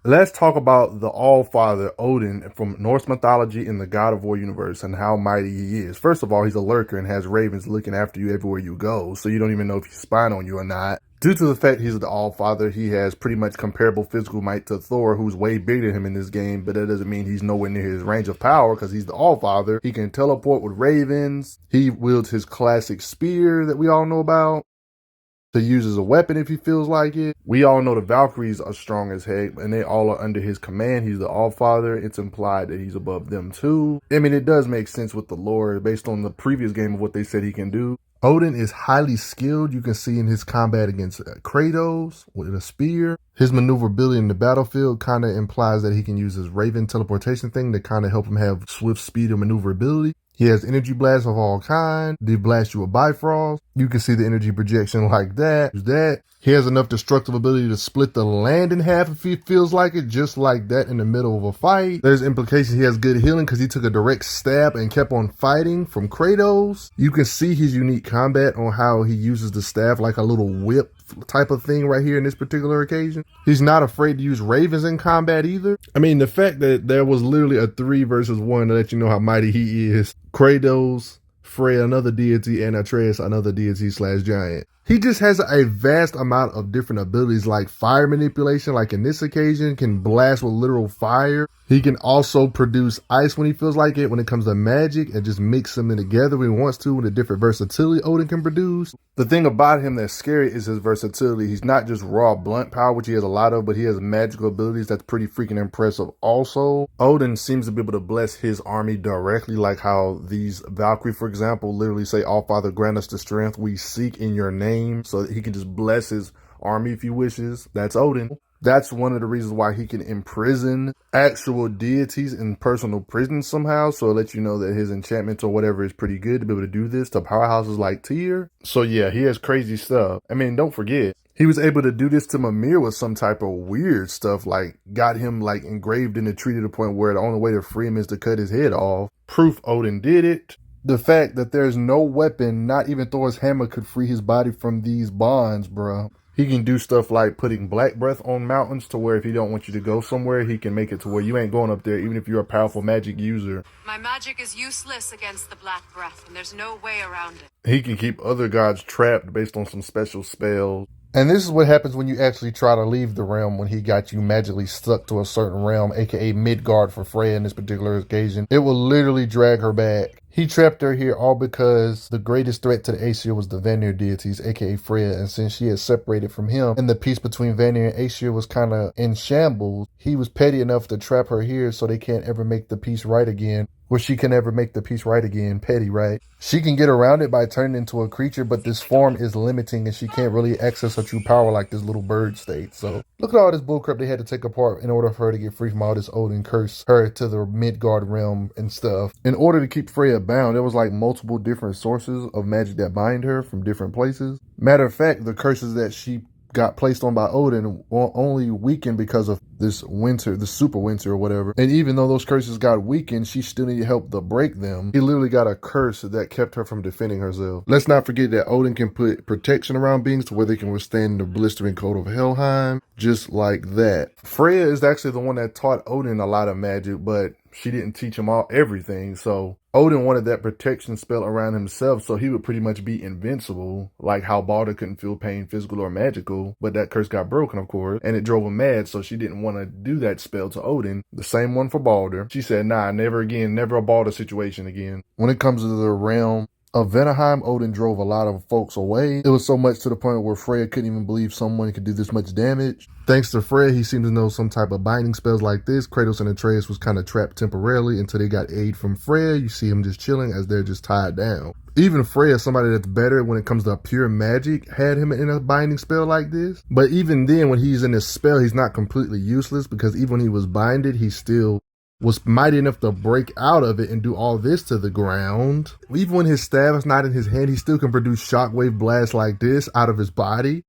Let's talk about the All-Father Odin from Norse mythology in the God of War universe and how mighty he is. First of all, he's a lurker and has ravens looking after you everywhere you go, so you don't even know if he's spying on you or not. Due to the fact he's the All-Father, he has pretty much comparable physical might to Thor, who's way bigger than him in this game, but that doesn't mean he's nowhere near his range of power because he's the All-Father. He can teleport with ravens. He wields his classic spear that we all know about to use as a weapon if he feels like it. We all know the Valkyries are strong as heck, and they all are under his command. He's the All-Father. It's implied that he's above them too. I mean, it does make sense with the lore based on the previous game of what they said he can do. Odin is highly skilled. You can see in his combat against Kratos with a spear. His maneuverability in the battlefield kind of implies that he can use his Raven teleportation thing to kind of help him have swift speed and maneuverability. He has energy blasts of all kinds. They blast you with Bifrost. You can see the energy projection like that. He has enough destructive ability to split the land in half if he feels like it, just like that in the middle of a fight. There's implications he has good healing because he took a direct stab and kept on fighting from Kratos. You can see his unique combat on how he uses the staff like a little whip type of thing right here in this particular occasion. He's not afraid to use ravens in combat either. I mean, the fact that there was literally a 3 versus 1 to let you know how mighty he is. Kratos, Freya, another deity, and Atreus, another deity / giant. He just has a vast amount of different abilities like fire manipulation, like in this occasion, can blast with literal fire. He can also produce ice when he feels like it when it comes to magic and just mix them in together when he wants to with the different versatility Odin can produce. The thing about him that's scary is his versatility. He's not just raw blunt power, which he has a lot of, but he has magical abilities that's pretty freaking impressive also. Odin seems to be able to bless his army directly, like how these Valkyrie, for example, literally say, All-Father, grant us the strength we seek in your name, so that he can just bless his army if he wishes. That's Odin. That's one of the reasons why he can imprison actual deities in personal prisons somehow. So it lets you know that his enchantments or whatever is pretty good to be able to do this to powerhouses like Tyr. So yeah, he has crazy stuff. I mean, don't forget, he was able to do this to Mimir with some type of weird stuff, like got him like engraved in the tree to the point where the only way to free him is to cut his head off. Proof Odin did it. The fact that there's no weapon, not even Thor's hammer, could free his body from these bonds, bro. He can do stuff like putting black breath on mountains to where if he don't want you to go somewhere, he can make it to where you ain't going up there, even if you're a powerful magic user. My magic is useless against the black breath, and there's no way around it. He can keep other gods trapped based on some special spells. And this is what happens when you actually try to leave the realm when he got you magically stuck to a certain realm, aka Midgard for Freya in this particular occasion. It will literally drag her back. He trapped her here all because the greatest threat to the Aesir was the Vanir deities, aka Freya, and since she had separated from him and the peace between Vanir and Aesir was kind of in shambles, he was petty enough to trap her here so they can't ever make the peace right again. Or she can never make the peace right again. Petty, right? She can get around it by turning into a creature, but this form is limiting and she can't really access her true power like this little bird state. So look at all this bullcrap they had to take apart in order for her to get free from all this Odin curse her to the Midgard realm and stuff. In order to keep Freya bound, there was like multiple different sources of magic that bind her from different places. Matter of fact, the curses that she got placed on by Odin only weakened because of this winter, the super winter or whatever. And even though those curses got weakened, she still needed help to break them. He literally got a curse that kept her from defending herself. Let's not forget that Odin can put protection around beings to where they can withstand the blistering cold of Helheim, just like that. Freya is actually the one that taught Odin a lot of magic, but she didn't teach him everything. So Odin wanted that protection spell around himself so he would pretty much be invincible, like how Balder couldn't feel pain, physical or magical, but that curse got broken, of course, and it drove him mad, so she didn't want to do that spell to Odin. The same one for Balder. She said, nah, never again, never a Balder situation again. When it comes to the realm of Vanaheim, Odin drove a lot of folks away. It was so much to the point where Freya couldn't even believe someone could do this much damage. Thanks to Freya, he seemed to know some type of binding spells like this. Kratos and Atreus was kind of trapped temporarily until they got aid from Freya. You see him just chilling as they're just tied down. Even Freya, somebody that's better when it comes to pure magic, had him in a binding spell like this. But even then, when he's in this spell, he's not completely useless because even when he was binded, he still was mighty enough to break out of it and do all this to the ground. Even when his staff is not in his hand, he still can produce shockwave blasts like this out of his body.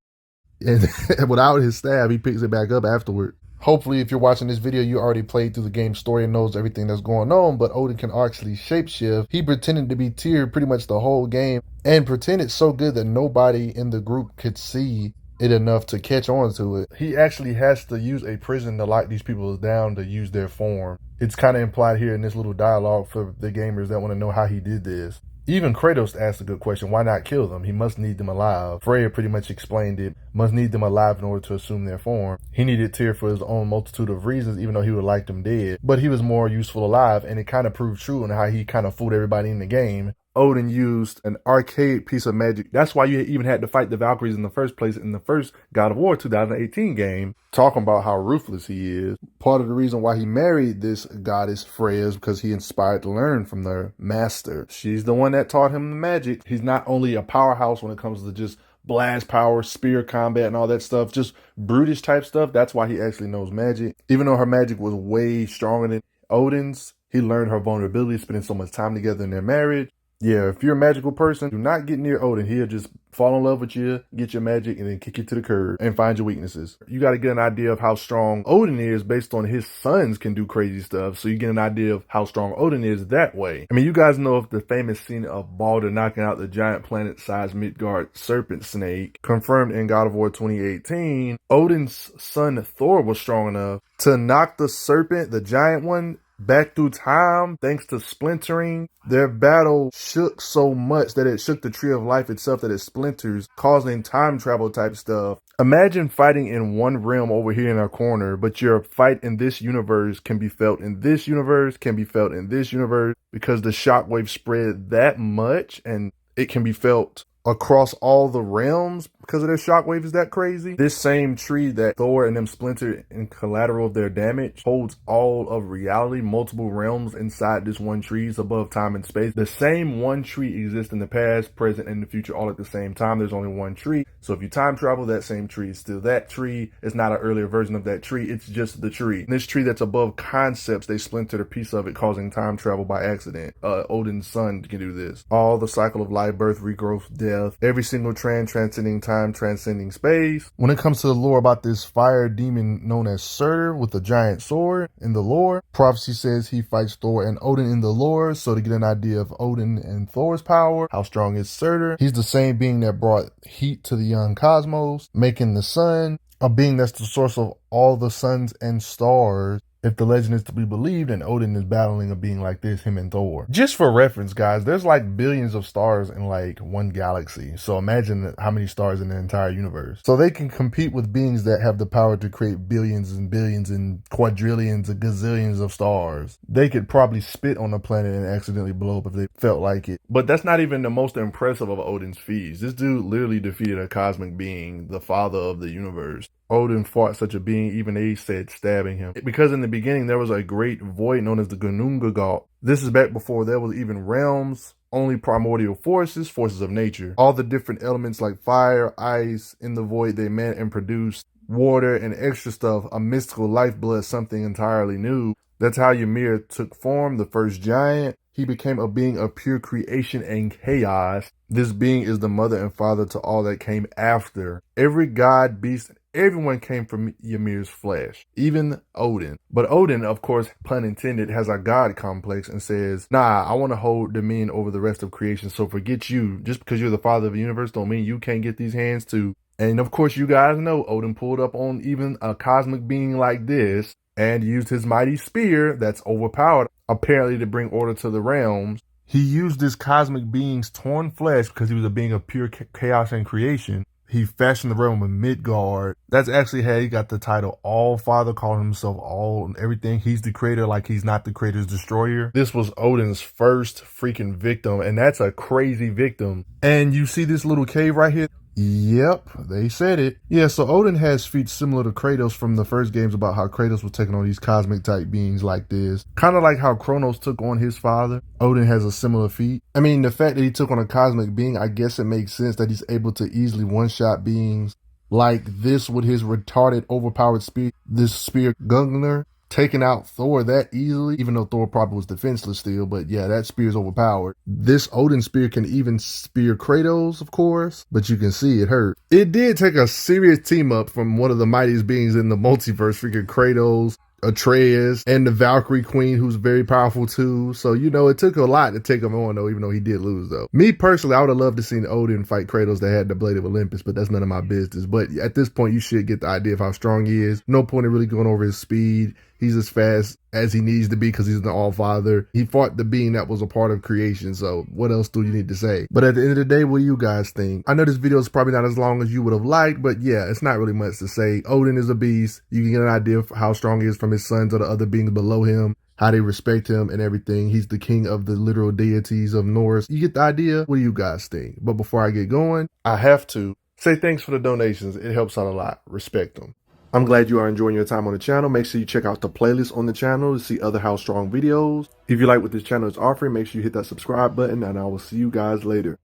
And without his staff, he picks it back up afterward. Hopefully, if you're watching this video, you already played through the game's story and knows everything that's going on, but Odin can actually shapeshift. He pretended to be Tyr pretty much the whole game and pretended so good that nobody in the group could see it enough to catch on to it. He actually has to use a prison to lock these people down to use their form. It's kind of implied here in this little dialogue for the gamers that want to know how he did this. Even Kratos asked a good question, why not kill them? He must need them alive. Freya pretty much explained it, must need them alive in order to assume their form. He needed Tyr for his own multitude of reasons, even though he would like them dead. But he was more useful alive, and it kind of proved true in how he kind of fooled everybody in the game. Odin used an arcade piece of magic. That's why you even had to fight the Valkyries in the first place in the first God of War 2018 game, talking about how ruthless he is. Part of the reason why he married this goddess Freya is because he inspired to learn from their master. She's the one that taught him the magic. He's not only a powerhouse when it comes to just blast power, spear combat, and all that stuff, just brutish type stuff. That's why he actually knows magic. Even though her magic was way stronger than Odin's, he learned her vulnerability, spending so much time together in their marriage. Yeah, if you're a magical person, do not get near Odin. He'll just fall in love with you, get your magic, and then kick you to the curb and find your weaknesses. You got to get an idea of how strong Odin is based on his sons can do crazy stuff. So you get an idea of how strong Odin is that way. I mean, you guys know of the famous scene of Balder knocking out the giant planet-sized Midgard serpent snake, confirmed in God of War 2018. Odin's son Thor was strong enough to knock the serpent, the giant one, back through time thanks to splintering. Their battle shook so much that it shook the tree of life itself that it splinters, causing time travel type stuff. Imagine fighting in one realm over here in our corner, but your fight in this universe can be felt in this universe, can be felt in this universe, because the shockwave spread that much and it can be felt across all the realms because of their shockwave is that crazy. This same tree that Thor and them splintered in collateral of their damage holds all of reality, multiple realms inside this one tree above time and space. The same one tree exists in the past, present, and the future all at the same time. There's only one tree. So if you time travel, that same tree is still that tree. It's not an earlier version of that tree. It's just the tree. And this tree that's above concepts, they splintered a piece of it, causing time travel by accident. Odin's son can do this. All the cycle of life, birth, regrowth, death, every single transcending time, transcending space. When it comes to the lore about this fire demon known as Surtr with a giant sword in the lore, prophecy says he fights Thor and Odin in the lore. So to get an idea of Odin and Thor's power, how strong is Surtr? He's the same being that brought heat to the young cosmos, making the sun, a being that's the source of all the suns and stars. If the legend is to be believed, and Odin is battling a being like this, him and Thor. Just for reference, guys, there's like billions of stars in like one galaxy. So imagine how many stars in the entire universe. So they can compete with beings that have the power to create billions and billions and quadrillions and gazillions of stars. They could probably spit on the planet and accidentally blow up if they felt like it. But that's not even the most impressive of Odin's feats. This dude literally defeated a cosmic being, the father of the universe. Odin fought such a being, even they said stabbing him. Because in the beginning, there was a great void known as the Gunungagal. This is back before there was even realms, only primordial forces, forces of nature. All the different elements like fire, ice, in the void they met and produced water and extra stuff, a mystical lifeblood, something entirely new. That's how Ymir took form, the first giant. He became a being of pure creation and chaos. This being is the mother and father to all that came after. Every god, beast, everyone came from Ymir's flesh, even Odin. But Odin, of course, pun intended, has a god complex and says, nah, I want to hold dominion over the rest of creation, so forget you. Just because you're the father of the universe don't mean you can't get these hands too. And of course, you guys know Odin pulled up on even a cosmic being like this and used his mighty spear that's overpowered, apparently to bring order to the realms. He used this cosmic being's torn flesh because he was a being of pure chaos and creation. He fashioned the realm of Midgard. That's actually how he got the title All-Father, calling himself all and everything. He's the creator like he's not the creator's destroyer. This was Odin's first freaking victim, and that's a crazy victim. And you see this little cave right here? Yep, they said it. Yeah, so Odin has feats similar to Kratos from the first games about how Kratos was taking on these cosmic type beings like this. Kind of like how Kronos took on his father. Odin has a similar feat. I mean, the fact that he took on a cosmic being, I guess it makes sense that he's able to easily one-shot beings like this with his retarded, overpowered spear, this spear Gungnir. Taking out Thor that easily, even though Thor probably was defenseless still, but yeah, that spear is overpowered. This Odin spear can even spear Kratos, of course, but you can see it hurt. It did take a serious team up from one of the mightiest beings in the multiverse, freaking Kratos, Atreus, and the Valkyrie Queen, who's very powerful too. So, you know, it took a lot to take him on though, even though he did lose though. Me personally, I would have loved to seen Odin fight Kratos that had the Blade of Olympus, but that's none of my business. But at this point, you should get the idea of how strong he is. No point in really going over his speed. He's as fast as he needs to be because he's the All-Father. He fought the being that was a part of creation, so what else do you need to say? But at the end of the day, what do you guys think? I know this video is probably not as long as you would have liked, but yeah, it's not really much to say. Odin is a beast. You can get an idea of how strong he is from his sons or the other beings below him, how they respect him and everything. He's the king of the literal deities of Norse. You get the idea? What do you guys think? But before I get going, I have to say thanks for the donations. It helps out a lot. Respect them. I'm glad you are enjoying your time on the channel. Make sure you check out the playlist on the channel to see other How Strong videos. If you like what this channel is offering, make sure you hit that subscribe button, and I will see you guys later.